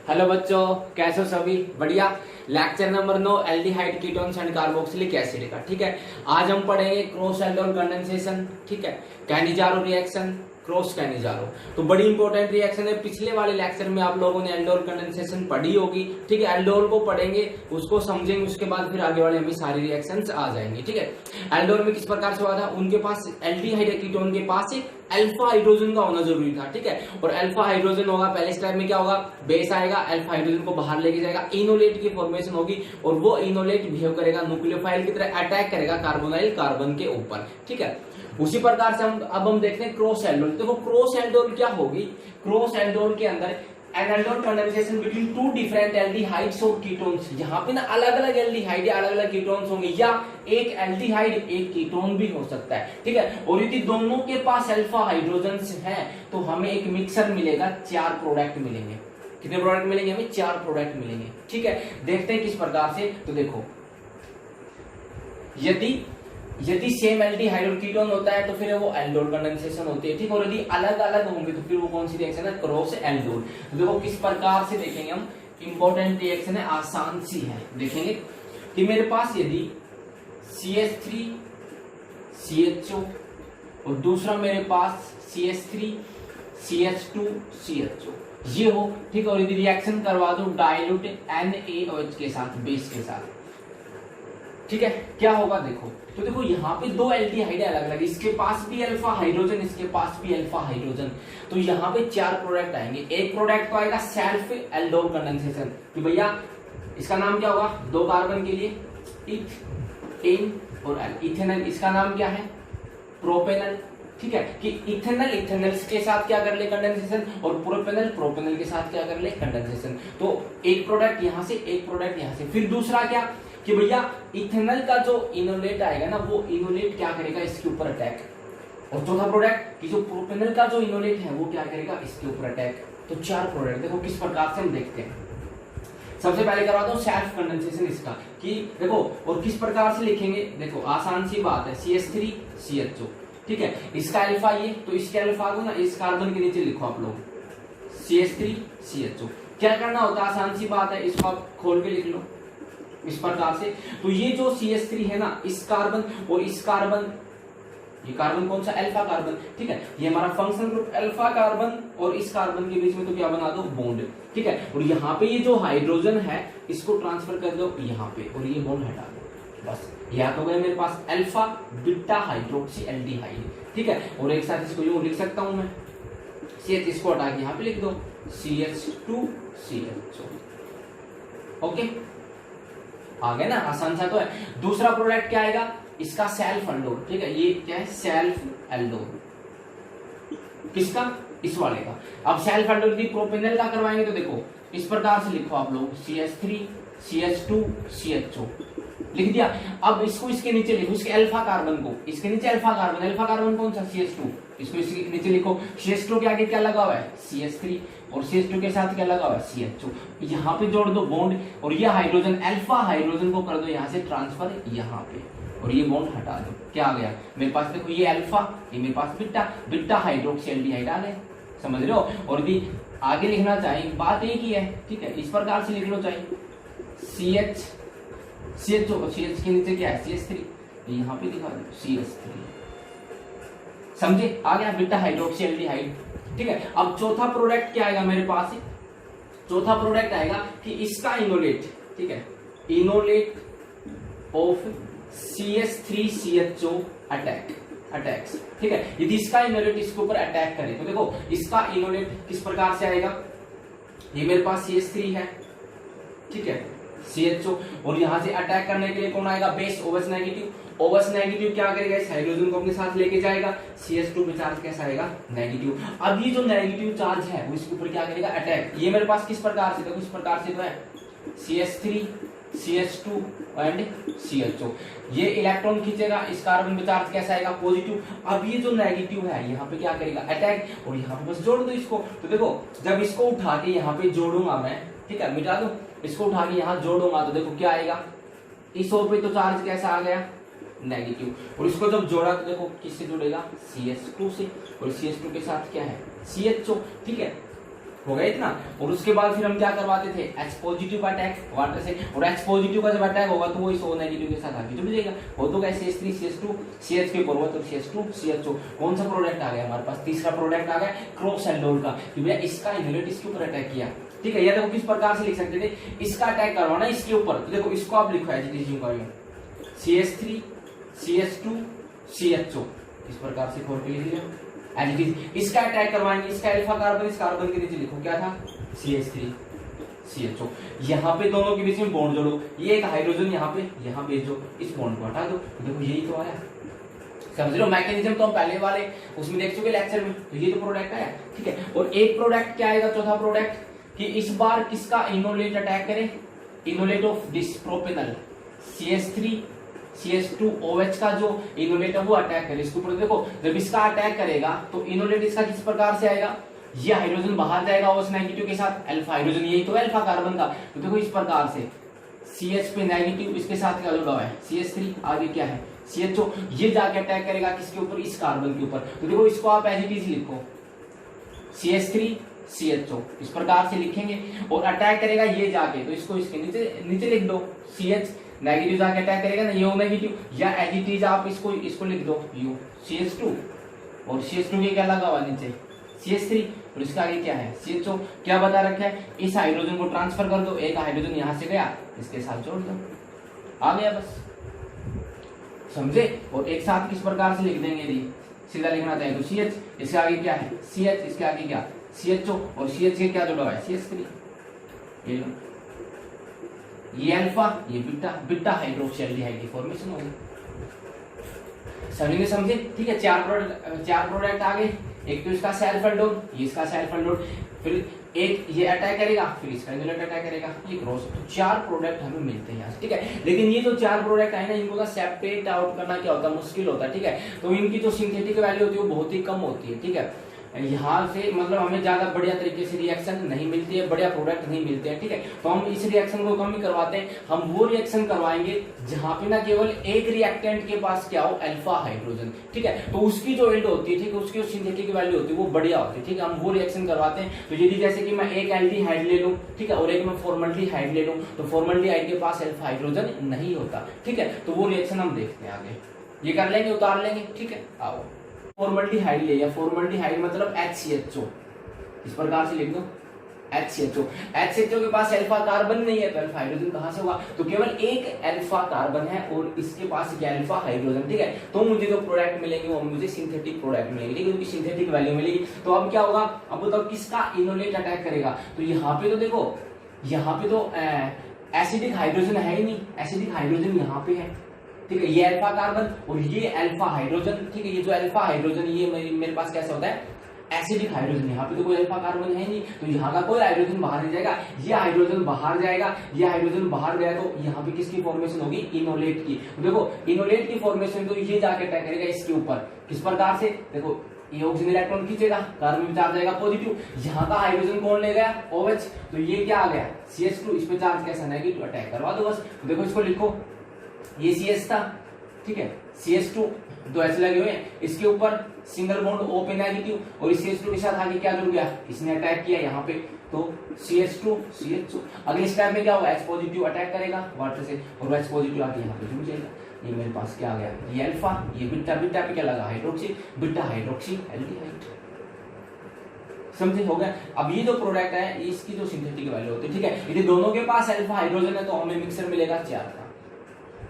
Hello बच्चों, कैसे हो सभी? बढ़िया। Lecture number 9 aldehyde ketones and carboxylic acid का। ठीक है, आज हम पढ़ेंगे क्रॉस एल्डोल कंडेंसेशन। ठीक है, कैनिजारो रिएक्शन, क्रॉस कैनिजारो तो बड़ी इंपॉर्टेंट रिएक्शन है। पिछले वाले लेक्चर में आप लोगों ने एल्डोल कंडेंसेशन पढ़ी होगी। ठीक है, एल्डोल को पढ़ेंगे, उसको समझेंगे, उसके बाद फिर आगे वाले हमें सारी रिएक्शंस आ जाएंगी। ठीक है, एल्डोल में किस प्रकार से हुआ था, उनके पास एल्डिहाइड कीटोन के पास एक अल्फा हाइड्रोजन का होना जरूरी था। ठीक है, और अल्फा हाइड्रोजन होगा, पहले स्टेप में क्या होगा, बेस आएगा, अल्फा हाइड्रोजन को बाहर लेके जाएगा, इनोलेट की फॉर्मेशन होगी और वो इनोलेट बिहेव करेगा न्यूक्लियोफाइल की तरह, अटैक करेगा कार्बोनाइल कार्बन के ऊपर। ठीक है, उसी प्रकार से हम देखते हैं क्रॉस एल्डोल। देखो क्रॉस एल्डोल क्या होगी, क्रॉस एल्डोल के अंदर an aldol condensation between two different aldehydes और कीटोन्स। यहाँ पे ना अलग अलग एल्डिहाइड या अलग अलग कीटोन्स होंगे, या एक एल्डिहाइड एक कीटोन भी हो सकता है। ठीक है, और यदि दोनों के पास अल्फा हाइड्रोजन्स हैं तो हमें एक मिक्सर मिलेगा, 4 प्रोडक्ट मिलेंगे। कितने प्रोडक्ट मिलेंगे? हमें 4 प्रोडक्ट मिलेंगे। ठीक है, देखते हैं किस प्रकार से। तो देखो, यदि सेम एल्डिहाइड और कीटोन होता है तो फिर वो एल्डोल कंडेंसेशन होती है। ठीक, और यदि अलग अलग होंगे तो फिर वो कौन सी रिएक्शन है, क्रॉस एल्डोल। तो देखो किस प्रकार से देखेंगे हम, इंपॉर्टेंट रिएक्शन है, आसान सी है। देखेंगे कि मेरे पास यदि CH3 CHO और दूसरा मेरे पास CH3 CH2 CHO ये हो। ठीक, और यदि रिएक्शन करवा दो डाइल्यूट NaOH के साथ, बेस के साथ, ठीक है, क्या होगा देखो। तो देखो यहाँ पे दो एल्डिहाइड अलग अलग, इसके पास भी अल्फा हाइड्रोजन, इसके पास भी अल्फा हाइड्रोजन, तो यहाँ पे 4 प्रोडक्ट आएंगे। एक प्रोडक्ट तो आएगा सेल्फ एल्डोल कंडेंसेशन, कि भैया इसका नाम क्या होगा, 2 कार्बन के लिए इथ, एन और एल, इथेनॉल, इसका नाम क्या है, प्रोपेनॉल। ठीक है, कि इथेनॉल इथेनॉल के साथ क्या कर ले, कंडेंसेशन, और प्रोपेनॉल प्रोपेनॉल के साथ क्या कर ले, कंडेंसेशन। तो एक प्रोडक्ट यहाँ से, एक प्रोडक्ट यहाँ से। फिर दूसरा क्या कि भैया इथेनॉल का जो इनोलेट आएगा ना, वो इनोलेट क्या करेगा, इसके ऊपर अटैक। और चौथा प्रोडक्ट कि जो प्रोपेनॉल का जो इनोलेट है वो क्या करेगा, इसके ऊपर अटैक। तो 4 प्रोडक्ट देखो किस प्रकार से हम देखते हैं। सबसे पहले करवा दो सेल्फ कंडेंसेशन इसका, कि देखो और किस प्रकार से लिखेंगे, देखो आसान सी बात है, CH3 CHO। ठीक है, इसका अल्फा ये, तो इसके अल्फा को ना इस कार्बन के नीचे लिखो आप लोग, CH3 CHO। क्या करना होता है, आसान सी बात है, इसको आप खोल के लिख लो इस प्रकार से। तो ये जो CH3 है ना, इस कार्बन और इस कार्बन, ये कार्बन कौन सा, अल्फा कार्बन। ठीक है, ये हमारा फंक्शनल ग्रुप अल्फा कार्बन, और इस कार्बन के बीच में तो क्या बना दो, बॉन्ड। ठीक है, और यहाँ पे ये जो हाइड्रोजन है इसको ट्रांसफर कर दो यहाँ पे, और ये बॉन्ड हटा दो, बस या तो गए मेरे पास अल्फा बीटा हाइड्रोक्सी एल्डिहाइड। ठीक है, और एक साथ इसको यूं लिख सकता हूं मैं, CH इसको हटा के यहाँ पे लिख दो, CH2 CHO। ओके, आ गया ना, आसान सा तो है। दूसरा प्रोडक्ट क्या आएगा, इसका सेल्फ एल्डोल। ठीक है, ये क्या है, सेल्फ एल्डोल, किसका, इस वाले का। अब सेल्फ एल्डोल यदि प्रोपेनॉल का करवाएंगे तो देखो इस प्रकार से लिखो आप लोग, CH3 CH2 CHO लिख दिया। अब इसको इसके नीचे लिखो, इसके अल्फा कार्बन को इसके नीचे अल्फा कार्बन, अल्फा कार्बन कौन सा, CH2, इसको इसके नीचे लिखो। CH2 के आगे क्या लगा हुआ है, CH3, और CH2 के साथ क्या लगा हुआ है, CHO। यहाँ पे जोड़ दो बॉन्ड, और ये हाइड्रोजन अल्फा हाइड्रोजन को कर दो यहाँ से ट्रांसफर यहाँ पे, और ये बॉन्ड हटा दो। क्या आ गया मेरे पास, देखो ये अल्फा, ये मेरे पास बीटा, बीटा हाइड्रोक्सी एल्डिहाइड आ गया, समझ रहे हो। और यदि आगे लिखना चाहिए, बात एक ही है। ठीक है, इस प्रकार से लिख लो, चाहिए CHO को CH के नीचे क्या है, CH3, यहाँ पे दिखा दो CH3, समझे, आ गया बीटा हाइड्रोक्सी एल्डिहाइड। ठीक है, अब चौथा प्रोडक्ट क्या आएगा मेरे पास, चौथा प्रोडक्ट आएगा कि इसका इनोलेट। ठीक है, enolate of CH3 CHO attacks. ठीक है, यदि इसका इनोलेट इसके ऊपर अटैक करे तो देखो इसका इनोलेट किस प्रकार से आएगा, ये मेरे पास CH3 है, ठीक है, CHO, और यहां से अटैक करने के लिए कौन आएगा, base OH negative. OH negative क्या करेगा, इस हाइड्रोजन को अपने साथ लेके जाएगा, CH2 पे चार्ज कैसा आएगा, नेगेटिव। अब ये जो नेगेटिव चार्ज है वो इसके ऊपर क्या करेगा, अटैक। ये मेरे पास किस प्रकार से, देखो इस प्रकार से तो है, CH3 CH2 एंड CHO, ये इलेक्ट्रॉन खींचेगा, इस कार्बन पे चार्ज कैसा आएगा, पॉजिटिव। अब ये जो नेगेटिव है यहाँ पे क्या करेगा, अटैक, और यहाँ पे बस जोड़ दो इसको। तो देखो जब इसको उठा के यहाँ पे जोड़ूंगा मैं, ठीक है, मिटा दो, इसको उठा के यहाँ जोड़ूंगा तो देखो क्या आएगा, इस ओर पे तो चार्ज कैसा आ गया, नेगेटिव, और इसको जब जोड़ा तो देखो किससे जुड़ेगा, CH2 से, और CH2 के साथ क्या है, CHO। ठीक है, हो गया इतना। और उसके बाद फिर हम क्या करवाते थे, H पॉजिटिव का अटैक वाटर से, और H पॉजिटिव का जब अटैक होगा तो वो इस O नेगेटिव के साथ आगे जुड़ जाएगा। हो तो क्या CH3 CH2 CH के ऊपर तो CH2 CHO, कौन सा प्रोडक्ट आ गया हमारे पास, तीसरा प्रोडक्ट आ गया क्रॉस एल्डोल का, कि भैया इसका इन्हेरिट इसके ऊपर अटैक किया। ठीक है, या देखो किस प्रकार से लिख सकते थे, इसका अटैक करवाना इसके ऊपर, तो देखो इसको आप लिखो एजिटेशन का CH3 CH2 CHO, इस प्रकार से खोल के लिख लिया एज इट इज। इसका अटैक करवाएंगे, इसका अल्फा कार्बन, इस कार्बन के नीचे लिखो क्या था CH3 CHO, यहाँ पे दोनों के बीच में बॉन्ड जोड़ो, ये एक हाइड्रोजन यहाँ भेजो, इस बॉन्ड को हटा दो, देखो यही तो आया। समझ लो मैकेनिज्म तो हम पहले वाले उसमें देख चुके लेक्चर में, तो ये तो प्रोडक्ट आया। ठीक है, और एक प्रोडक्ट क्या आएगा, चौथा प्रोडक्ट, कि इस बार किसका इनोलेट अटैक करे, इनोलेट ऑफ डिस्प्रोपेनल CH3 CH2OH का जो इनोलेट है वो अटैक करे इसके ऊपर। देखो जब इसका अटैक करेगा तो इनोलेट इसका किस प्रकार से आएगा, ये हाइड्रोजन बाहर जाएगा OH नेगेटिव के साथ, अल्फा हाइड्रोजन, यही तो अल्फा कार्बन का, तो देखो इस प्रकार से CH पे नेगेटिव, इसके साथ क्या जुड़ा हुआ है CH3, आगे क्या है CHO, ये जाके अटैक करेगा किसके ऊपर, इस कार्बन के ऊपर। तो देखो इसको आप एज इट इज लिखो CH3 CHO, इस प्रकार से लिखेंगे, और अटैक करेगा ये जाके, तो इसको इसके नीचे लिख दो, CH नेगेटिव जाके अटैक करेगा ना, ये O नेगेटिव, या एज इट इज आप इसको लिख दो U CH2, और CH2 के क्या लगा हुआ नीचे CH3, और इसका आगे क्या है CHO। क्या बता रखा है, इस हाइड्रोजन को ट्रांसफर कर दो, एक हाइड्रोजन यहां से गया, इसके साथ जोड़ दो, आ गया बस, समझे। और एक साथ किस प्रकार से लिख देंगे, यदि सीधा लिखना चाहे तो CH, इसके आगे क्या है CH, इसके आगे क्या CHO, और CH के क्या जुड़ा हुआ है CH3, ये लो, ये अल्फा, ये बीटा, बीटा हाइड्रोक्सिल्डिहाइड की फॉर्मेशन होगी। समझे। ठीक है, चार प्रोडक्ट आ गए, एक तो इसका सेल्फ एल्डोन, ये इसका सेल्फ एल्डोन, फिर एक ये अटैक करेगा, फिर इसका इनोलेट अटैक करेगा, ये क्रॉस, तो 4 प्रोडक्ट हमें मिलते हैं यहाँ से। ठीक है, लेकिन ये जो 4 प्रोडक्ट है ना, इनको का सेपरेट आउट करना क्या होता है, मुश्किल होता है। ठीक है, तो इनकी जो सिंथेटिक वैल्यू होती है वो बहुत ही कम होती है। ठीक है, यहाँ से मतलब हमें ज्यादा बढ़िया तरीके से रिएक्शन नहीं मिलती है, बढ़िया प्रोडक्ट नहीं मिलते हैं। ठीक है, तो हम इस रिएक्शन को कम ही करवाते हैं, हम वो रिएक्शन करवाएंगे जहां पे ना केवल एक रिएक्टेंट के पास क्या हो, अल्फा हाइड्रोजन। ठीक है, तो उसकी जो एल्ड होती है, ठीक है, उसकी जो सिंथेटिक वैल्यू होती है वो बढ़िया होती है। ठीक है, हम वो रिएक्शन करवाते हैं। तो यदि जैसे कि मैं एक एल्डिहाइड ले लूं, ठीक है, और एक मैं फॉर्मल्डिहाइड ले लूं, तो फॉर्मल्डिहाइड के पास अल्फा हाइड्रोजन नहीं होता। ठीक है, तो वो रिएक्शन हम देखते हैं आगे, ये कर लेंगे, उतार लेंगे। ठीक है, आओ फॉर्मल्डिहाइड ले, या फॉर्मल्डिहाइड मतलब HCHO, इस प्रकार से लिख दो HCHO। HCHO के पास अल्फा कार्बन नहीं है, तो अल्फा हाइड्रोजन कहां से होगा, तो केवल एक अल्फा कार्बन है और इसके पास क्या अल्फा हाइड्रोजन। ठीक है, तो मुझे जो प्रोडक्ट मिलेंगे वो मुझे सिंथेटिक प्रोडक्ट मिलेंगे, ठीक है, उनकी सिंथेटिक वैल्यू मिलेगी। तो अब क्या होगा, अब बताओ किसका इनोलेट अटैक करेगा, तो यहाँ पे तो देखो, यहाँ पे तो एसिडिक हाइड्रोजन है ही नहीं, एसिडिक हाइड्रोजन यहाँ पे है। ठीक है, ये अल्फा कार्बन और ये अल्फा हाइड्रोजन। ठीक है, ये जो अल्फा हाइड्रोजन ये मेरे पास कैसा होता है, एसिडिक हाइड्रोजन, यहाँ पे तो कोई अल्फा कार्बन है नहीं, तो यहाँ का कोई हाइड्रोजन बाहर नहीं जाएगा, ये हाइड्रोजन बाहर जाएगा, ये हाइड्रोजन बाहर गया तो यहाँ पे किसकी फॉर्मेशन होगी, इनोलेट की। देखो इनोलेट की फॉर्मेशन, तो ये जाके अटैक करेगा इसके ऊपर, किस प्रकार से, देखो ये ऑक्सीजन इलेक्ट्रॉन खींचेगा, कार्बन में चार्ज आएगा पॉजिटिव, यहाँ का हाइड्रोजन कौन ले गया OH, तो ये क्या आ गया CH2, इस पे चार्ज कैसा नेगेटिव, अटैक करवा दो बस। तो देखो इसको लिखो, ये CH था, ठीक है, CH2 दो H लगे हुए हैं, इसके ऊपर सिंगल बॉन्ड O पे नेगेटिव, और इस CH2 के साथ आगे क्या जुड़ गया, इसने अटैक किया यहाँ पे, तो CH2 CHO। अगले स्टेप में क्या होगा, H पॉजिटिव अटैक करेगा वाटर से, और H पॉजिटिव आके यहाँ पे जुड़ जाएगा। ये मेरे पास क्या आ गया, ये अल्फा, ये बीटा, बीटा पे क्या लगा हाइड्रोक्सी, बीटा हाइड्रोक्सी एल्डिहाइड। समझे, हो गया। अब ये जो प्रोडक्ट है इसकी जो सिंथेटिक वैल्यू होती है, ठीक है, यदि दोनों के पास अल्फा हाइड्रोजन है तो हमें मिक्सर मिलेगा 4 का,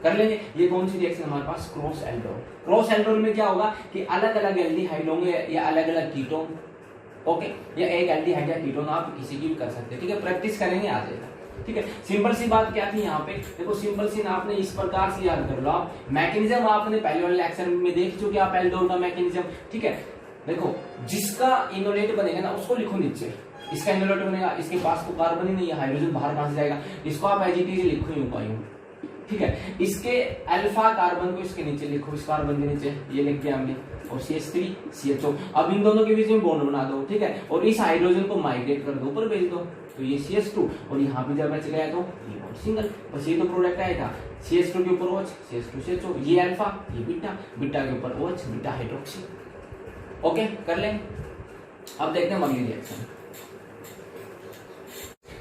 कर लेंगे। ये कौन सी रिएक्शन हमारे पास, क्रॉस एल्डोन। क्रॉस एल्डोन में क्या होगा कि अलग अलग एल्डिहाइड होंगे या अलग अलग कीटोन, ओके, या एक एल्डिहाइड या कीटोन आप किसी की भी कर सकते हैं। ठीक है, प्रैक्टिस करेंगे आ जाएगा। ठीक है, सिंपल सी बात क्या थी यहाँ पे, देखो सिंपल सी आपने इस प्रकार से याद कर लो, आप मैकेनिज्म आपने पहले वाले लेक्चर में देख चुके आप एल्डोन का मैकेनिज्म। ठीक है, देखो जिसका इनोलेट बनेगा ना उसको लिखो नीचे, इसका इनोलेट बनेगा, इसके पास तो कार्बन ही नहीं है, हाइड्रोजन बाहर कहां से जाएगा, इसको आप एज इट इज लिखो यूं का यूं। ठीक है, इसके अल्फा कार्बन को इसके नीचे लिखो, इस कार्बन के नीचे ये लिख दिया हमने, और CH3 CHO। अब इन दोनों के बीच में बॉन्ड बना दो, ठीक है, और इस हाइड्रोजन को माइग्रेट कर दो, ऊपर भेज दो, तो ये CH2, और यहाँ पे जब बच गया तो ये बॉन्ड सिंगल, बस ये तो प्रोडक्ट आया था। CH2 के ऊपर OH, CH2 CHO, ये अल्फा, ये बीटा, बीटा के ऊपर OH, बीटा हाइड्रोक्सी। ओके, कर लें। अब देखते हैं अगली रिएक्शन।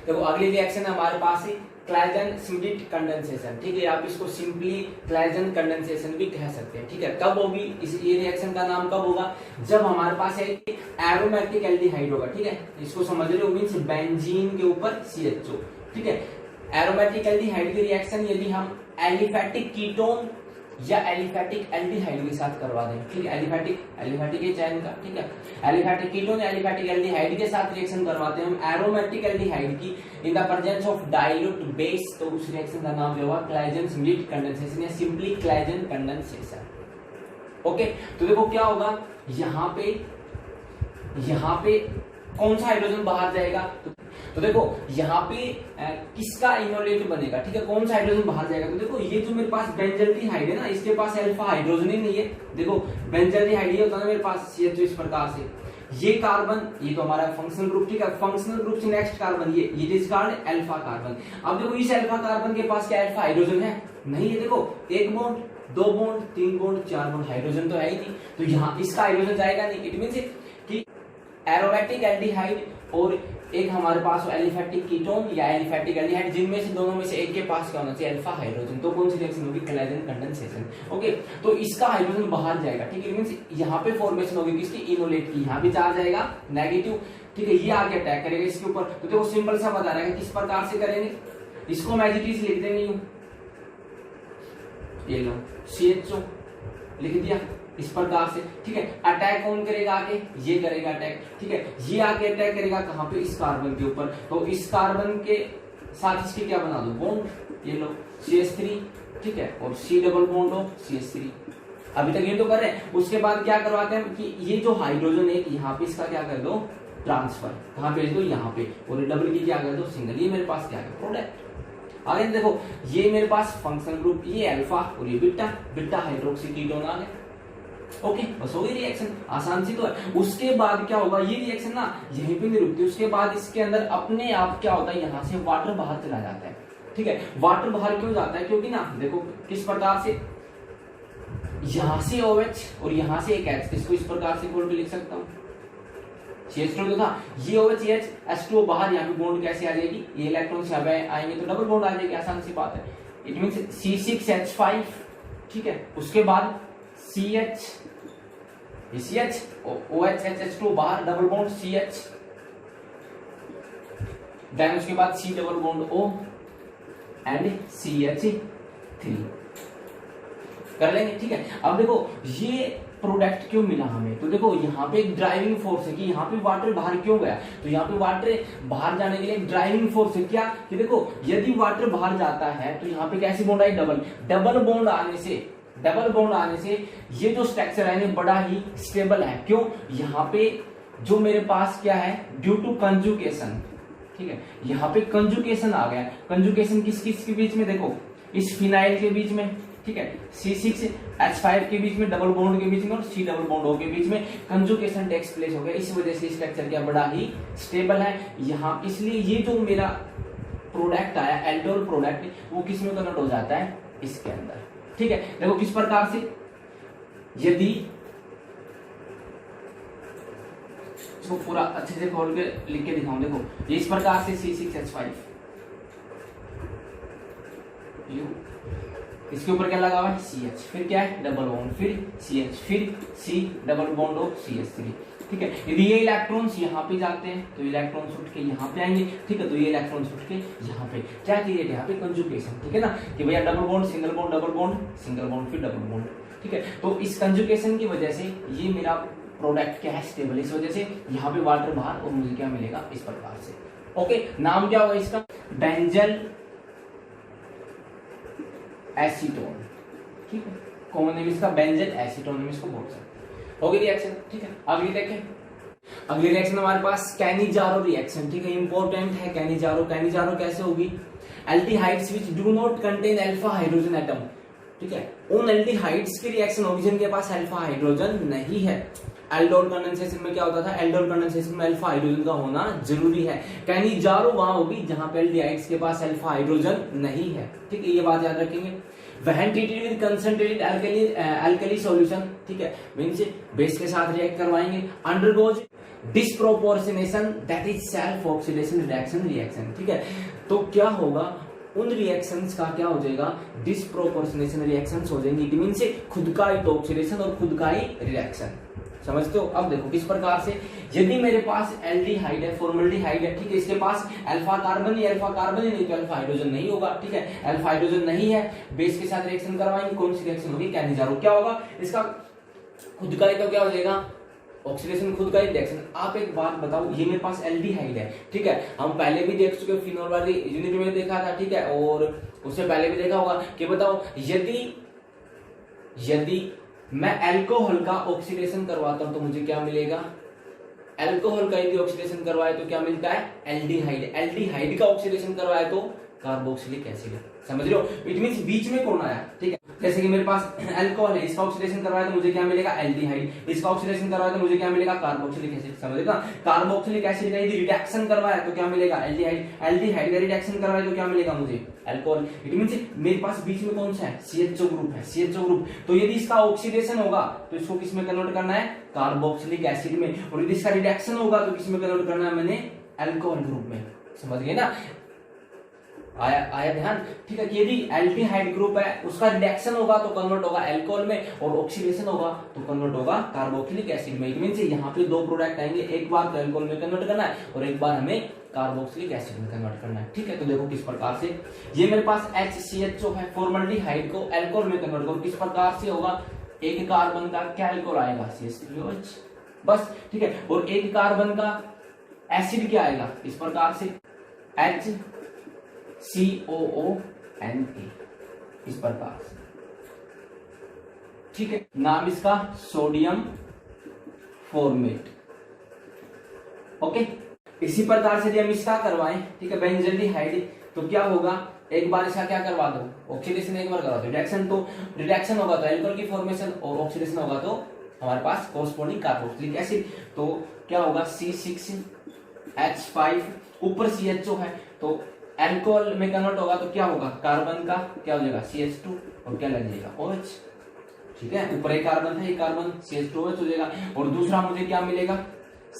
देखो अगली रिएक्शन हमारे पास है क्लाइजन स्मिथ कंडेंसेशन, ठीक है, आप इसको सिंपली क्लाइजन कंडेंसेशन भी कह सकते हैं, ठीक है। कब होगी ये रिएक्शन का नाम कब होगा, जब हमारे पास एक एरोमेटिक एल्डिहाइड होगा, ठीक है, इसको समझ रहे हो, मींस बेंजीन के ऊपर CHO, ठीक है। एरोमेटिक एल्डिहाइड की रिएक्शन यदि हम एलिफैटिक कीटोन या एलिफैटिक एल्डिहाइड के साथ करवा दें, ठीक है, एलिफैटिक ये चैन का, ठीक है, एलिफैटिक कीटोन या एलिफैटिक एल्डिहाइड के साथ रिएक्शन करवाते हैं हम एरोमेटिक एल्डिहाइड की in the presence of dilute base, तो उस रिएक्शन का नाम जो होगा क्लाइजन स्मिथ कंडेंसेशन या सिंपली क्लाइजन कंडेंसेशन। ओके, तो देखो क्या होगा, यहाँ पे कौन सा हाइड्रोजन बाहर जाएगा, तो देखो यहाँ पे किसका इनोलेट बनेगा, ठीक है, कौन सा हाइड्रोजन बाहर जाएगा, तो देखो ये जो मेरे पास बेंजल्डिहाइड है ना, इसके पास अल्फा हाइड्रोजन ही नहीं है। देखो बेंजल्डिहाइड ये होता है मेरे पास CH2 इस प्रकार से, ये कार्बन, ये तो हमारा फंक्शनल ग्रुप, ठीक है, फंक्शनल ग्रुप से नेक्स्ट कार्बन ये डिस्कार्ड अल्फा कार्बन। अब देखो इस अल्फा कार्बन के पास क्या अल्फा हाइड्रोजन है, नहीं है, देखो 1 bond 2 bond 3 bond 4 bond, hydrogen तो है ही नहीं, तो यहाँ इसका हाइड्रोजन जाएगा नहीं। इट मींस कि एरोमेटिक एल्डिहाइड और एक हमारे पास एलिफैटिक कीटोन या एलिफैटिक एल्डिहाइड, जिनमें से दोनों में से एक के पास क्या होना चाहिए, अल्फा हाइड्रोजन, तो कौन सी रिएक्शन होगी, क्लाइजन कंडेंसेशन। ओके, तो इसका हाइड्रोजन बाहर जाएगा, ठीक है, मींस यहाँ पे फॉर्मेशन होगी किसकी, इनोलेट की, यहाँ भी चार्ज आएगा नेगेटिव, ठीक है, ये आके अटैक करेगा इसके ऊपर। तो देखो सिंपल सा बता रहा है किस प्रकार से करेंगे, इसको मैं एज इट इज लिख देंगे यूं, ये लो CHO लिख दिया इस प्रकार से, ठीक है। अटैक कौन करेगा आगे, ये करेगा अटैक, ठीक है, ये आगे अटैक करेगा कहां पे, इस कार्बन के ऊपर, तो इस कार्बन के साथ इसके क्या बना दो, बॉन्ड, ये लो CH3, ठीक है, और C डबल बॉन्ड हो CH3। अभी तक ये तो कर रहे हैं, उसके बाद क्या करवाते हैं कि ये जो हाइड्रोजन है यहाँ पे इसका क्या कर दो, ट्रांसफर, कहां भेज दो, यहाँ पे, और डबल की क्या कर दो, सिंगल। ये मेरे पास क्या है, प्रोडक्ट। आगे देखो ये मेरे पास फंक्शनल ग्रुप, ये अल्फा और ये बीटा हाइड्रोक्सी कीटोन आ गए। ओके, बस हो गई रिएक्शन, आसान सी तो है। उसके बाद क्या होगा, ये रिएक्शन ना यहीं पे नहीं रुकती, उसके बाद इसके अंदर अपने आप क्या होता है, यहाँ से वाटर बाहर चला जाता है, ठीक है। वाटर बाहर क्यों जाता है, क्योंकि ना देखो किस प्रकार से, यहाँ से OH और यहाँ से एक H, इसको इस प्रकार से खोल के लिख सकता हूँ, CH2 तो था, ये OH H H2O बाहर, यहाँ पे बॉन्ड कैसे आ जाएगी, ये इलेक्ट्रॉन यहाँ पे आएंगे तो डबल बॉन्ड आ जाएगी, आसान सी बात है। इट मींस C6H5, ठीक है, उसके बाद CH OH H2 बाहर, डबल बॉन्ड CH, देन उसके बाद C double bond O and CH3 कर लेंगे, ठीक है। अब देखो ये प्रोडक्ट क्यों मिला हमें, तो देखो यहाँ पे एक ड्राइविंग फोर्स है कि यहाँ पे वाटर बाहर क्यों गया, तो यहाँ पे वाटर बाहर जाने के लिए एक ड्राइविंग फोर्स है, क्या कि देखो यदि वाटर बाहर जाता है तो यहाँ पे कैसी बॉन्ड आई, डबल बॉन्ड आने से ये जो स्ट्रक्चर है बड़ा ही स्टेबल है। क्यों, यहाँ पे जो मेरे पास क्या है, ड्यू टू कंजुगेशन, ठीक है, यहाँ पे कंजुगेशन आ गया। कंजुगेशन किस किस के बीच में, देखो इस फिनाइल के बीच में, ठीक है, C6H5 के बीच में, डबल बॉन्ड के बीच में, और C डबल बॉन्ड O के बीच में कंजुगेशन टेक्स प्लेस हो गया। इस वजह से स्ट्रक्चर क्या बड़ा ही स्टेबल है यहाँ, इसलिए ये जो मेरा प्रोडक्ट आया एल्डोल प्रोडक्ट, वो किस में कन्वर्ट हो जाता है, इसके अंदर, ठीक है। देखो किस प्रकार से, यदि इसको पूरा अच्छे से खोल के लिख के दिखाऊं, देखो ये इस प्रकार से C6H5, इसके ऊपर क्या लगा हुआ है, CH, फिर क्या है, डबल बॉन्ड, फिर CH, फिर C double bond O CH3, ठीक है। यदि ये इलेक्ट्रॉन्स यहाँ पे जाते हैं तो इलेक्ट्रॉन्स उठ के यहाँ पे आएंगे, ठीक है, तो ये इलेक्ट्रॉन्स उठ के यहाँ पे क्या क्रिएट है, यहाँ पे कंजुगेशन, ठीक है ना, कि भैया double bond single bond double bond single bond फिर डबल बॉन्ड, ठीक है। तो इस कंजुगेशन की वजह से ये मेरा प्रोडक्ट क्या है, स्टेबल, इस वजह से यहाँ पे वाटर बाहर और मुझे क्या मिलेगा, इस प्रकार से। ओके, नाम क्या होगा इसका, बेंजल एसीटोन, ठीक है, कॉमन नेम इसका बेंजल एसीटोन हम इसको बोल सकते हैं। हो गई रिएक्शन, ठीक है। अगली देखें, अगली रिएक्शन हमारे पास कैनिजारो रिएक्शन, ठीक है, इंपॉर्टेंट है कैनिजारो। कैनिजारो कैसे होगी, aldehydes which do not contain alpha hydrogen atom, ठीक है, उन एल्डिहाइड्स की रिएक्शन होगी जिनके पास अल्फा हाइड्रोजन नहीं है। एल्डोल कंडेंसेशन में क्या होता था, एल्डोल कंडेंसेशन में अल्फा हाइड्रोजन का होना जरूरी है। कैनिजारो वहां होगी जहां पे एल्डिहाइड्स के पास अल्फा हाइड्रोजन नहीं है, ठीक है, ये बात याद रखेंगे। When treated with concentrated alkali solution, ठीक है, मींस बेस के साथ रिएक्ट करवाएंगे, undergoes disproportionation that is self oxidation reaction, ठीक है। तो क्या होगा, उन रिएक्शंस का क्या हो जाएगा, डिस्प्रोपोर्शनेशन रिएक्शंस हो जाएंगे। इट मींस खुद का ही ऑक्सीडेशन और खुद का ही रिएक्शन, समझते हो। अब देखो किस प्रकार से, यदि मेरे पास एल्डिहाइड है, फॉर्मल्डिहाइड है, ठीक है, इसके पास अल्फा कार्बन ही नहीं तो अल्फा हाइड्रोजन नहीं होगा, ठीक है। अल्फा हाइड्रोजन नहीं है, बेस के साथ रिएक्शन करवाएंगे, कौन सी रिएक्शन होगी, कहने जा रहा हूं। क्या होगा, इसका खुद का ही तो क्या हो जाएगा, ऑक्सीडेशन, खुद का ही रिएक्शन। आप एक बात बताओ, ये मेरे पास एल्डिहाइड है, ठीक है, हम पहले भी देख चुके, फिनोल वाली यूनिट में देखा था, ठीक है, और उससे पहले भी देखा होगा कि बताओ यदि मैं अल्कोहल का ऑक्सीडेशन करवाता हूं तो मुझे क्या मिलेगा, अल्कोहल का यदि ऑक्सीडेशन करवाए तो क्या मिलता है, एल्डिहाइड। एल्डिहाइड का ऑक्सीडेशन करवाए तो कार्बोक्सिलिक एसिड, समझ रहे हो। इट मींस बीच में कौन आया, ठीक है। जैसे कि मेरे पास अल्कोहल है, इसका ऑक्सीडेशन करवाया तो मुझे क्या मिलेगा, एल्डिहाइड। इसका ऑक्सीडेशन करवाया तो मुझे क्या मिलेगा, कार्बोक्सिलिक एसिड, समझ रहे हो। कार्बोक्सिलिक एसिड का यदि रिडक्शन करवाया तो क्या मिलेगा, एल्डिहाइड। एल्डिहाइड का रिडक्शन करवाया तो क्या मिलेगा मुझे, अल्कोहल। इट मींस मेरे पास बीच में कौन सा है, CHO ग्रुप है, CHO ग्रुप। तो यदि इसका ऑक्सीडेशन होगा तो इसको किस में कन्वर्ट करना है, कार्बोक्सिलिक एसिड में, और यदि इसका रिडक्शन होगा तो किस में कन्वर्ट करना है मैंने, अल्कोहल ग्रुप में, समझ गए ना। आया ध्यान, ठीक है। यदि एल्डिहाइड ग्रुप है, उसका रिडक्शन होगा तो कन्वर्ट होगा अल्कोहल में, और ऑक्सीडेशन होगा तो कन्वर्ट होगा कार्बोक्सिलिक एसिड में। इट मींस यहाँ पे दो प्रोडक्ट आएंगे, एक बार तो अल्कोहल में कन्वर्ट करना है और एक बार हमें कार्बोक्सिलिक एसिड में कन्वर्ट करना है, ठीक है। तो देखो किस प्रकार से, ये मेरे पास HCHO है, फॉर्मल्डिहाइड को अल्कोहल में कन्वर्ट करो, किस प्रकार से होगा, एक कार्बन का क्या अल्कोहल आएगा, CH3OH, बस, ठीक है। और एक कार्बन का एसिड क्या आएगा, इस प्रकार से HCOONA, इस प्रकार से, ठीक है। नाम इसका सोडियम फॉर्मेट, ओके। इसी प्रकार से हम इसका करवाएं, ठीक है, बेंजल्डिहाइड, तो क्या होगा, एक बार इसका क्या करवा दो, ऑक्सीडेशन एक बार करवा दो, रिडक्शन, तो रिडक्शन होगा तो अल्कोहल की फॉर्मेशन, और ऑक्सीडेशन होगा तो हमारे पास कोरस्पोंडिंग कार्बोक्सिलिक एसिड। तो क्या होगा, C6H5, ऊपर CHO है तो अल्कोहल में कन्वर्ट होगा तो क्या होगा, कार्बन का क्या हो जाएगा, CH2, और क्या लग जाएगा, OH, ठीक है। ऊपर एक कार्बन था, एक कार्बन CH2OH हो जाएगा, और दूसरा मुझे क्या मिलेगा,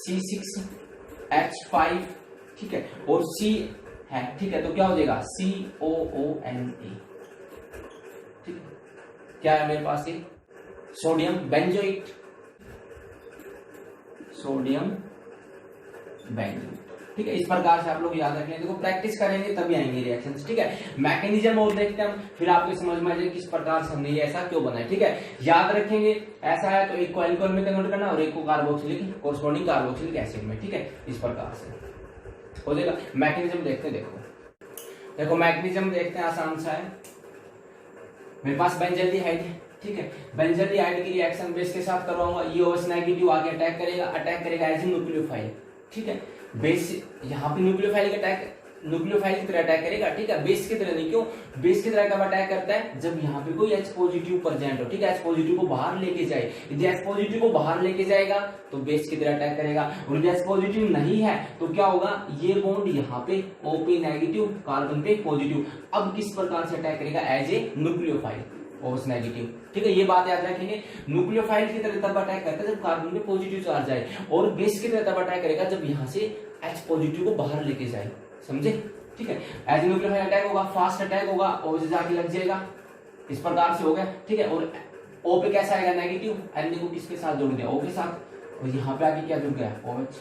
C6H5, ठीक है, और C है, ठीक है, तो क्या हो जाएगा, COONA, ठीक है। क्या है मेरे पास, ये सोडियम बेंजोइट, सोडियम बेंजोइट, ठीक है। इस प्रकार से आप लोग याद रखें, देखो प्रैक्टिस करेंगे तभी आएंगे रिएक्शंस, ठीक है। मैकेनिज्म और देखते हैं हम, फिर आपको समझ में आ जाए किस प्रकार से हमने ये ऐसा क्यों बनाया, ठीक है। याद रखेंगे, ऐसा है तो एक को अल्कोहल में कन्वर्ट करना और एक को कार्बोक्सिलिक, कोरस्पोंडिंग कार्बोक्सिलिक एसिड में, ठीक है। इस प्रकार से हो जाएगा। मैकेनिज्म देखते हैं, देखो मैकेनिज्म देखते हैं, आसान सा है। मेरे पास बेंजल्डिहाइड है, ठीक है, बेंजल्डिहाइड की रिएक्शन बेस के साथ करवाऊंगा, ये OH नेगेटिव आगे अटैक करेगा एज ए न्यूक्लियोफाइल, ठीक है। बेस यहाँ पे न्यूक्लियोफाइल की तरह अटैक करेगा, ठीक है, बेस की तरह नहीं। क्यों, बेस की तरह कब अटैक करता है, जब यहाँ पे कोई H पॉजिटिव प्रेजेंट हो, ठीक है, H पॉजिटिव को बाहर लेके जाए। यदि H पॉजिटिव को बाहर लेके जाएगा तो बेस की तरह अटैक करेगा, और यदि H पॉजिटिव नहीं है तो क्या होगा, ये बॉन्ड यहाँ पे O पे नेगेटिव, कार्बन पे पॉजिटिव, अब किस प्रकार से अटैक करेगा, as a nucleophile, OH negative, ठीक है। ये बात याद रखेंगे, न्यूक्लियोफाइल की तरह तब अटैक करता है जब कार्बन पे पॉजिटिव चार्ज आए, और बेस की तरह तब अटैक करेगा जब यहाँ से H पॉजिटिव को बाहर लेके जाए, समझे, ठीक है। एज न्यूक्लियोफाइल अटैक होगा, फास्ट अटैक होगा, OH जाके लग जाएगा, इस प्रकार से हो गया, ठीक है। और O पे कैसा आएगा, नेगेटिव, Na को किसके साथ जोड़ दिया, O के साथ, और यहाँ पे आगे क्या जुड़ गया, OH,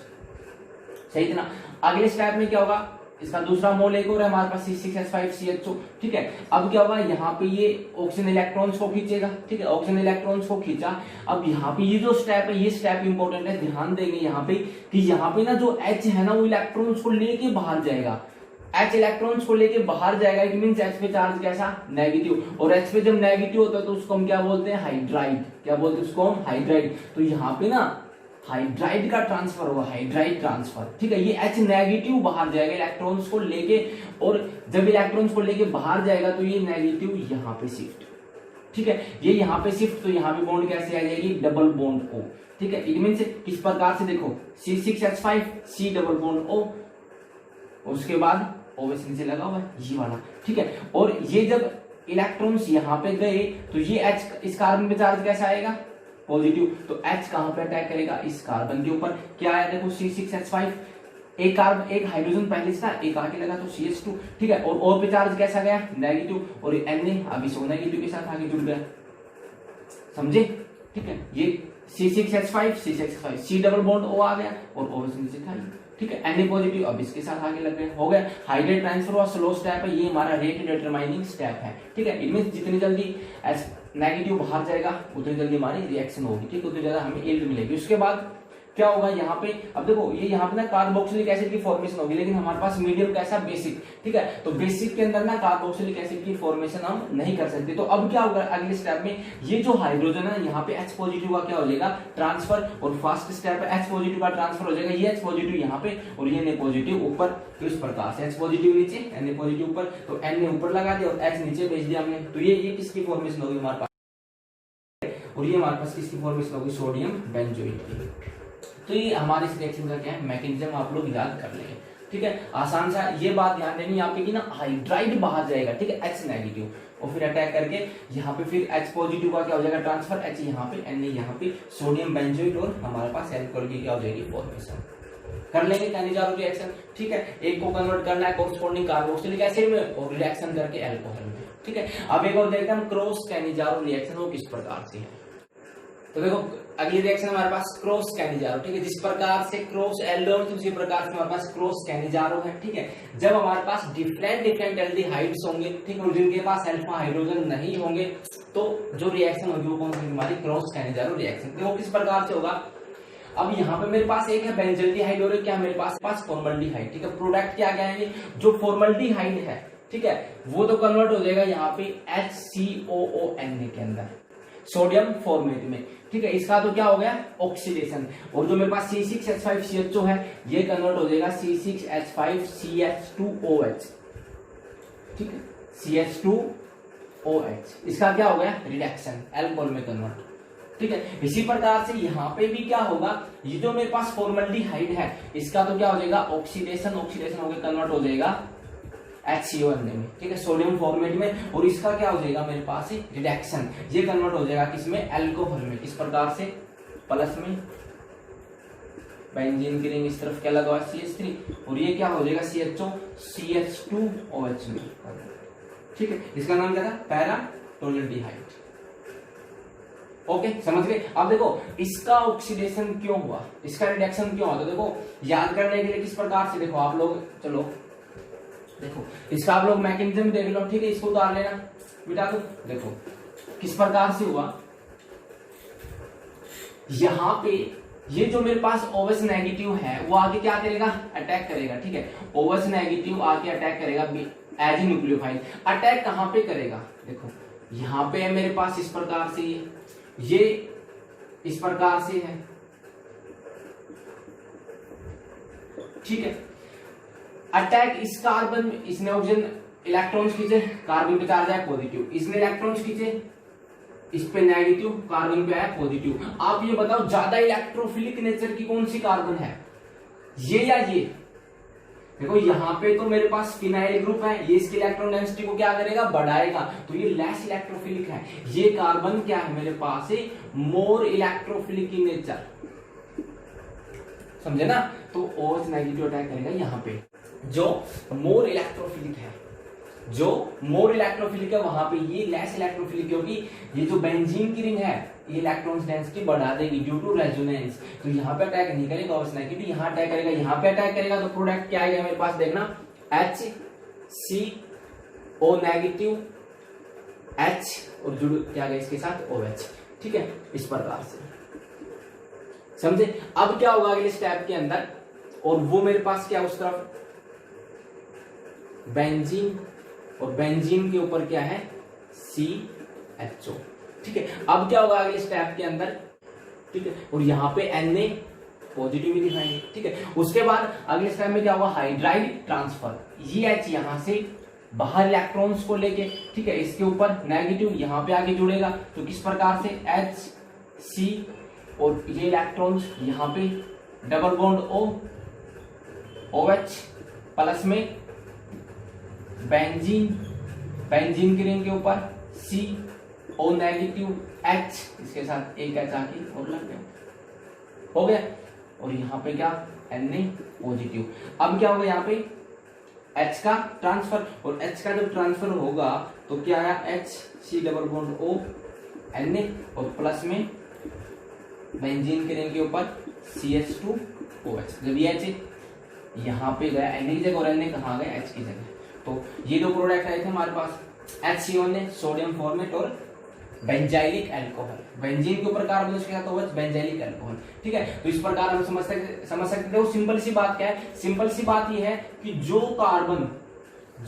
सही था ना। अगले स्टेप में क्या होगा, इसका दूसरा मोल एक और है हमारे पास, C6H5CHO, ठीक है। अब क्या होगा, यहाँ पे ये ऑक्सीजन इलेक्ट्रॉन्स को खींचेगा, ठीक है, ऑक्सीजन इलेक्ट्रॉन्स को खींचा। अब यहाँ पे ये जो स्टेप है, ये स्टेप इंपॉर्टेंट है, ध्यान देंगे यहाँ पे कि यहाँ पे ना जो H है ना, वो इलेक्ट्रॉन्स को लेके बाहर जाएगा, H इलेक्ट्रॉन्स को लेके बाहर जाएगा। इट मींस H पे चार्ज कैसा, नेगेटिव, और H पे जब नेगेटिव होता है तो उसको हम क्या बोलते हैं, हाइड्राइड, क्या बोलते हैं उसको हम, हाइड्राइड। तो यहाँ पे ना हाइड्राइड का ट्रांसफर होगा, हाइड्राइड ट्रांसफर, ठीक है। ये H नेगेटिव बाहर जाएगा इलेक्ट्रॉन्स को लेके, और जब इलेक्ट्रॉन्स को लेके बाहर जाएगा तो ये नेगेटिव यहाँ पे शिफ्ट, ठीक है, ये यहाँ पे शिफ्ट, तो यहाँ पे बॉन्ड कैसे आ जाएगी, डबल बॉन्ड O, ठीक है। इट मींस किस प्रकार से, देखो C6H5 C double bond O, उसके बाद OH नीचे लगा हुआ है ये वाला, ठीक है। और ये जब इलेक्ट्रॉन्स यहाँ पे गए तो ये H, इस कार्बन पे चार्ज कैसा आएगा, पॉजिटिव, तो H कहां पे अटैक करेगा, इस कार्बन के ऊपर। क्या है देखो C6H5, एक कार्बन एक हाइड्रोजन पहले से था, एक आगे लगा तो CH2, ठीक है। और O पे चार्ज कैसा गया, नेगेटिव, और Na अभी सो नेगेटिव के साथ आगे जुड़ गया, समझे, ठीक है। ये C6H5 C6H5 C double bond O आ गया और O से नीचे था, ठीक है। Na पॉजिटिव अब इसके साथ आगे लग गए, हो गया। हाइड्रेट ट्रांसफर हुआ, स्लो स्टेप है, ये हमारा रेट डिटरमाइनिंग स्टेप है, ठीक है। इनमें जितनी जल्दी एस नेगेटिव बाहर जाएगा उतनी जल्दी हमारी रिएक्शन होगी, ठीक है, उतनी ज्यादा हमें यील्ड मिलेगी। उसके बाद क्या होगा यहाँ पे, अब देखो ये यहाँ पे ना कार्बोक्सिलिक एसिड की फॉर्मेशन होगी, लेकिन हमारे पास मीडियम कैसा, बेसिक, ठीक है। तो बेसिक के अंदर ना कार्बोक्सिलिक एसिड की फॉर्मेशन हम नहीं कर सकते। तो अब क्या होगा अगले स्टेप में, ये जो हाइड्रोजन है यहाँ पे H पॉजिटिव का क्या हो जाएगा, ट्रांसफर, और फर्स्ट स्टेप है H पॉजिटिव का ट्रांसफर हो जाएगा, ये H पॉजिटिव यहाँ पे और ये Na पॉजिटिव ऊपर। तो इस प्रकार से H पॉजिटिव नीचे Na पॉजिटिव ऊपर, तो Na ऊपर लगा दिया और H नीचे भेज दिया हमने। तो ये किसकी फॉर्मेशन होगी हमारे पास, और ये हमारे पास किसकी फॉर्मेशन होगी, सोडियम बेंजोइट की। तो ये हमारे इस रिएक्शन का क्या है, मैकेनिज्म आप लोग याद कर लेंगे, ठीक है। आसान सा ये बात ध्यान देनी यहाँ पे कि ना हाइड्राइड बाहर जाएगा, ठीक है, H नेगेटिव, और फिर अटैक करके यहाँ पे फिर H पॉजिटिव का क्या हो जाएगा, ट्रांसफर, H यहाँ पे Na यहाँ पे सोडियम बेंजोइट, और हमारे पास अल्कोहल की क्या हो जाएगी, फॉर्मेशन। कर लेंगे कैनिजारो रिएक्शन, ठीक है। एक को कन्वर्ट करना है कोरस्पोंडिंग कार्बोक्सिलिक एसिड में और रिएक्शन करके अल्कोहल में, ठीक है। अब एक और देखते हैं हम क्रॉस कैनिजारो रिएक्शन वो किस प्रकार से है। तो देखो अगली रिएक्शन हमारे पास क्रॉस कैनिजारो, ठीक है। जिस प्रकार से क्रॉस एल्डोन उसी प्रकार से हमारे पास क्रॉस कैनिजारो है, ठीक है। जब हमारे पास डिफरेंट एल्डिहाइड्स होंगे, ठीक है, और जिनके पास अल्फा हाइड्रोजन नहीं होंगे, तो जो रिएक्शन होगी वो कौन सी हमारी क्रॉस कैनिजारो रिएक्शन। तो वो किस प्रकार से होगा, अब यहाँ पे मेरे पास एक है बेंजल्डिहाइड और क्या मेरे पास फॉर्मल्डिहाइड, ठीक है। प्रोडक्ट क्या क्या है, जो फॉर्मल्डिहाइड है, ठीक है, वो तो कन्वर्ट हो जाएगा यहाँ पे HCOONA के अंदर सोडियम फॉर्मेट में, ठीक है। इसका तो क्या हो गया, ऑक्सीडेशन। और जो मेरे पास C6H5CHO है ये कन्वर्ट हो जाएगा C6H5CH2OH, ठीक है, CH2OH। इसका क्या हो गया, रिडक्शन, अल्कोहल में कन्वर्ट, ठीक है। इसी प्रकार से यहाँ पे भी क्या होगा, ये जो मेरे पास फॉर्मल्डिहाइड है इसका तो क्या हो जाएगा, ऑक्सीडेशन होकर कन्वर्ट हो जाएगा HCON में, ठीक है, सोडियम फॉर्मेट में। और इसका क्या हो जाएगा मेरे पास रिडक्शन, ये कन्वर्ट हो जाएगा किसमें, अल्कोहल में। इस प्रकार से प्लस में बेंजीन की रिंग इस तरफ क्या लगा CH3 और ये क्या हो जाएगा CHO CH2OH में, ठीक है। इसका नाम क्या था, पैरा टोल्युलडिहाइड। ओके, समझ गए। अब देखो इसका ऑक्सीडेशन क्यों हुआ, इसका रिडक्शन क्यों हुआ, तो देखो याद करने के लिए किस प्रकार से, देखो आप लोग, चलो देखो इसका आप लोग मैकेनिज्म देख लो, ठीक है। इसको उतार लेना बेटा, तो देखो किस प्रकार से हुआ, यहाँ पे ये जो मेरे पास OH नेगेटिव है वो आगे क्या करेगा, अटैक करेगा, ठीक है। OH नेगेटिव आगे अटैक करेगा एज ए न्यूक्लियोफाइल। अटैक कहां पे करेगा, देखो यहाँ पे है मेरे पास इस प्रकार से, ये इस प्रकार से है, ठीक है। अटैक इस कार्बन, इसने ऑक्सीजन इलेक्ट्रॉन्स खींचे, कार्बन पे चार्ज है पॉजिटिव, इसने इलेक्ट्रॉन्स खींचे, इस पे नेगेटिव, कार्बन पे है पॉजिटिव। आप ये बताओ ज्यादा इलेक्ट्रोफिलिक नेचर की कौन सी कार्बन है, ये या ये। देखो यहाँ पे तो मेरे पास फिनाइल ग्रुप है, ये इसकी इलेक्ट्रॉन डेंसिटी को क्या करेगा, बढ़ाएगा, तो ये लेस इलेक्ट्रोफिलिक है। ये कार्बन क्या है मेरे पास है, मोर इलेक्ट्रोफिलिक इन नेचर, समझे ना। तो OH नेगेटिव अटैक करेगा यहाँ पे, जो मोर इलेक्ट्रोफिलिक है, जो मोर इलेक्ट्रोफिलिक है वहां पे ये लेस इलेक्ट्रोफिलिक, क्योंकि ये जो बेंजीन की रिंग है ये इलेक्ट्रॉन्स डेंसिटी बढ़ा देगी ड्यू टू रेजोनेंस। तो यहाँ पे अटैक नहीं करेगा OH नेगेटिव, यहाँ अटैक करेगा, यहाँ पे अटैक करेगा, तो प्रोडक्ट क्या आएगा मेरे पास, देखना HCO नेगेटिव H और जुड़ क्या गया इसके साथ OH, ठीक है। इस प्रकार से समझे। अब क्या होगा अगले स्टेप के अंदर, और वो मेरे पास क्या उस तरफ बेंजीन, और बेंजीन के ऊपर क्या है CHO, ठीक है। अब क्या होगा अगले स्टेप के अंदर, ठीक है, और यहाँ पे Na पॉजिटिव दिखाएंगे, ठीक है। उसके बाद अगले स्टेप में क्या होगा, हाइड्राइड ट्रांसफर, ये H यहाँ से बाहर इलेक्ट्रॉन्स को लेके, ठीक है, इसके ऊपर नेगेटिव यहाँ पे आगे जुड़ेगा, तो किस प्रकार से HC और ये इलेक्ट्रॉन्स यहाँ पे डबल बॉन्ड OH प्लस में बेंजीन की रिंग के ऊपर C और नेगेटिव H, इसके साथ एक H आके और लग गया, हो गया। और यहाँ पे क्या Na पॉजिटिव। अब क्या होगा यहाँ पे H का ट्रांसफर, और H का जब ट्रांसफर होगा तो क्या आया HC double bond O Na, और प्लस में बेंजीन के रिंग के ऊपर CH2OH। जब ये H यहाँ पे गया Na की जगह और Na कहाँ गया H की जगह, तो ये दो प्रोडक्ट आए थे हमारे पास HCO ने सोडियम फॉर्मेट और बेंजाइलिक अल्कोहल, बेंजीन के ऊपर कार्बन उसके साथ OH बेंजाइलिक अल्कोहल, ठीक है। तो इस प्रकार हम समझ सकते थे। वो सिंपल सी बात क्या है, सिंपल सी बात ये है कि जो कार्बन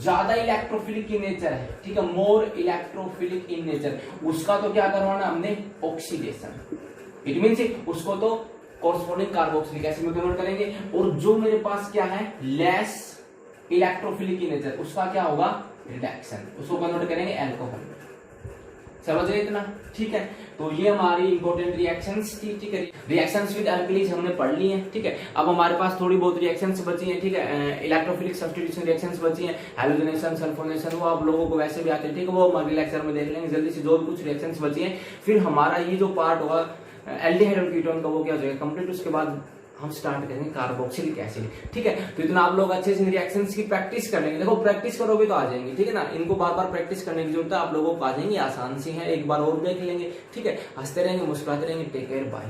ज्यादा इलेक्ट्रोफिलिक इन नेचर है, ठीक है, मोर इलेक्ट्रोफिलिक इन नेचर, उसका तो क्या करवाना हमने ऑक्सीडेशन, इट मींस उसको तो कॉरस्पॉन्डिंग कार्बोक्सिलिक एसिड में कन्वर्ट करेंगे। और जो मेरे पास क्या है लेस इलेक्ट्रोफिलिक इन नेचर, उसका क्या होगा रिडक्शन, उसको कन्वर्ट करेंगे अल्कोहल। समझ रहे इतना, ठीक है। तो ये हमारी इंपॉर्टेंट रिएक्शंस थी, ठीक है। रिएक्शंस विद अल्कलीज हमने पढ़ ली हैं, ठीक है। अब हमारे पास थोड़ी बहुत रिएक्शंस बची हैं, ठीक है। इलेक्ट्रोफिलिक सब्स्टिट्यूशन रिएक्शंस बची हैं, हैलोजनेशन, सल्फोनेशन, वो आप लोगों को वैसे भी आते हैं, ठीक है, वो हम अगले लेक्चर में देख लेंगे जल्दी से। जो भी कुछ रिएक्शंस बची हैं, फिर हमारा ये जो पार्ट होगा एल्डिहाइड और कीटोन का, वो क्या हो जाएगा कंप्लीट। उसके बाद हम स्टार्ट करेंगे कार्बोक्सिलिक एसिड, ठीक है। तो इतना आप लोग अच्छे से रिएक्शंस की प्रैक्टिस कर लेंगे। देखो प्रैक्टिस करोगे तो आ जाएंगे, ठीक है ना। इनको बार बार प्रैक्टिस करने की जरूरत है, आप लोगों को आ जाएंगे, आसान सी है, एक बार और देख लेंगे, ठीक है। हंसते रहेंगे, मुस्कुराते रहेंगे। Take care, bye.